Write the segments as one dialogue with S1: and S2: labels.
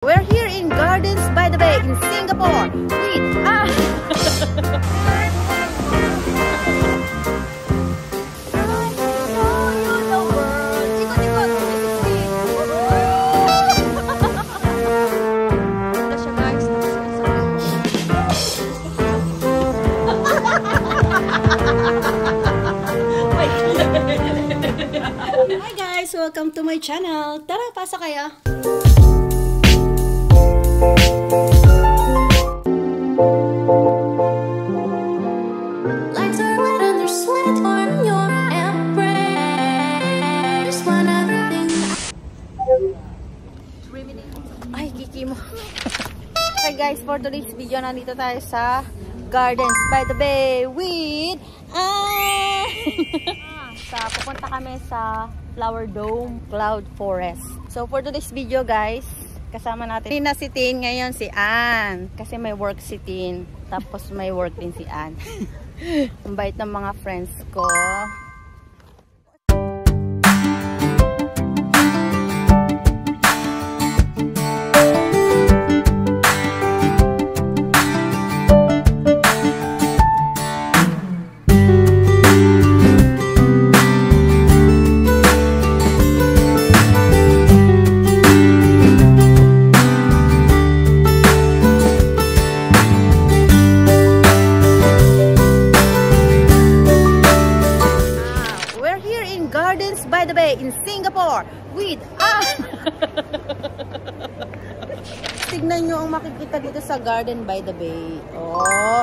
S1: We're here in Gardens by the Bay in Singapore with Hi guys! Welcome to my channel! Tara, pasok kayo! Ay, kiki mo. Okay guys, for today's video, nandito tayo sa Gardens by the Bay with pupunta kami sa Flower Dome Cloud Forest. So for today's video guys, kasama natin na si Tin, ngayon si Ann. Kasi may work si Tin, tapos may work din si Ann. Ang bait ng mga friends ko. Gardens by the Bay in Singapore with Tignan nyo ang makikita dito sa Garden by the Bay. Oh.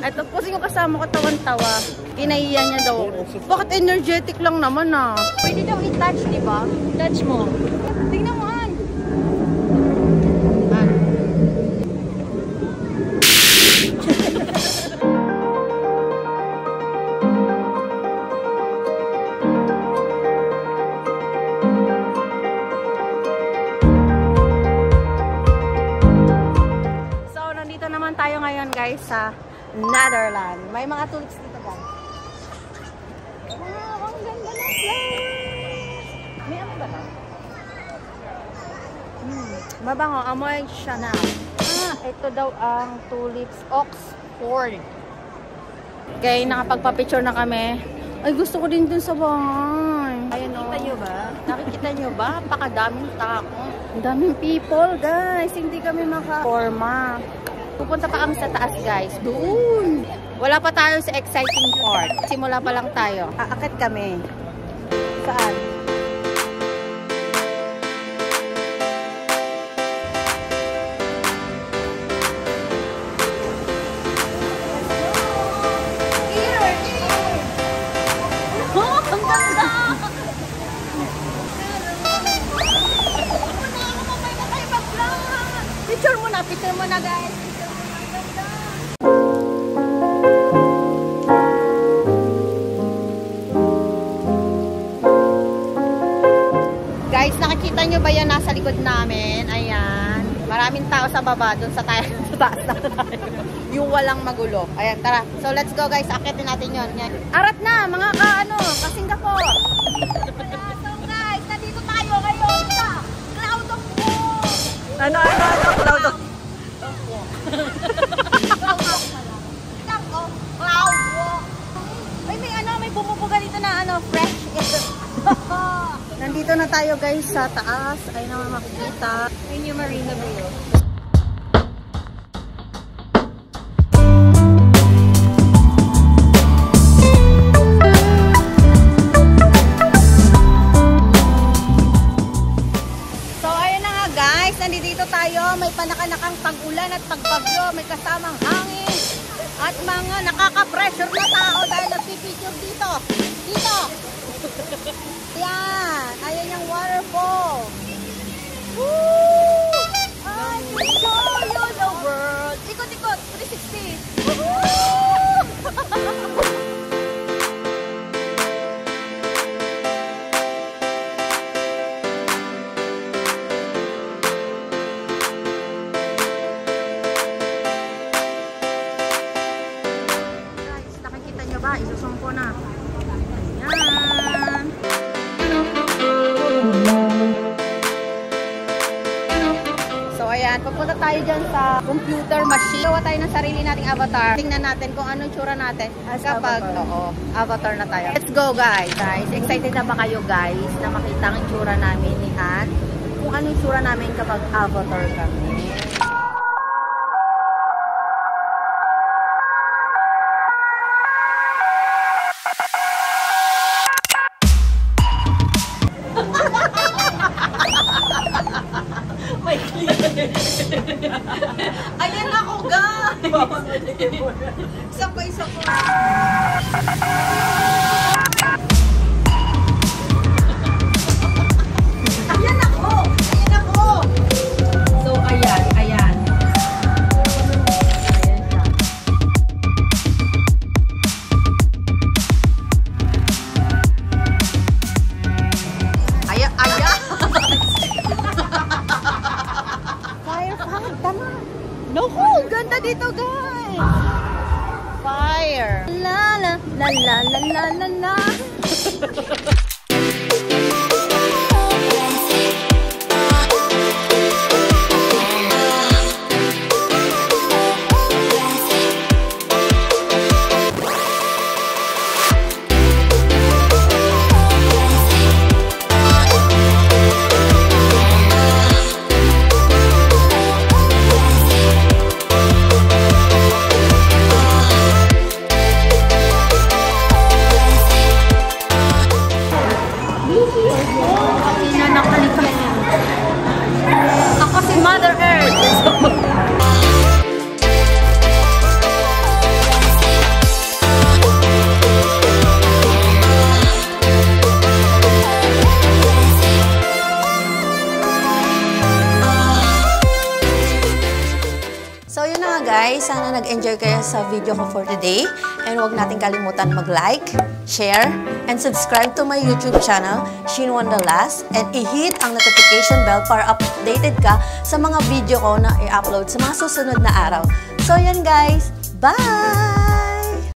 S1: Ito po yung kasama ko, tawan-tawa. Kinaiya niya daw. Bakit energetic lang naman ah? Pwede daw i-touch, di ba? Touch mo. Tingnan mo, Ann. Tayo ngayon guys sa Netherlands. May mga tulips dito guys. Wow, ang ganda ng flowers. May amoy ba ito? Mabango, amoy Chanel. Ito daw ang tulips Oxford. Okay, nakapagpa-picture na kami. Ay, gusto ko din dun sa bahay. Ayun, nakikita nyo ba? Nakikita nyo ba? Pakadaming tao. Ang daming people guys. Hindi kami makaporma. Pupunta pa kami sa taas guys. Doon! Wala pa tayo sa exciting part. Simula pa lang tayo. Aakit kami. Saan? Oh, ang ganda! Picture mo na guys. Guys, nakikita nyo ba yan nasa likod namin? Ayan. Maraming tao sa baba, dun sa taas na tayo. Yung walang magulo. Ayan, tara. So, let's go guys. Akitin natin yun. Yan. Arat na, mga ka-Singapore. So guys, nandito tayo ngayon sa Cloud of Walk. Ano? Cloud of Walk. Cloud Walk. May bumubuga dito na fresh air. Nandito na tayo guys sa taas. Ayun naman makikita. Ayun yung Marina Bay. So ayun na nga guys. Nandito tayo. May panakanakang pag-ulan at pagbagyo. May kasamang hangin. At mga nakaka-pressure na tao dahil nagpipicture dito. Dito! Yan! Ayan yung waterfall! Woo! I can show you the world! Ikot-ikot! 360! Woo! Guys, nakikita nyo ba? Isusumpo na. Ayan! ayan, pupunta tayo dyan sa computer machine. Gawa tayo ng sarili nating avatar. Tingnan natin kung anong tsura natin kapag, avatar na tayo. Let's go, guys. Excited na ba kayo, guys, na makita ang tsura namin ni Han? Kung anong tsura namin kapag avatar kami. Ayan ako, guys! Isa pa. Ayan ako! So, ayan. Ayan siya. Ayan! Fire, tama. Naku, ganda dito, guys. Fire. La la la la la la la la. Ako si Mother Earth. So yun na nga guys, sana nag-enjoy kayo sa video ko for today. And huwag natin kalimutan mag-like, share, and subscribe to my YouTube channel, Shin Wanderlust, and i-hit ang notification bell para updated ka sa mga video ko na i-upload sa mga susunod na araw. So yan guys, bye!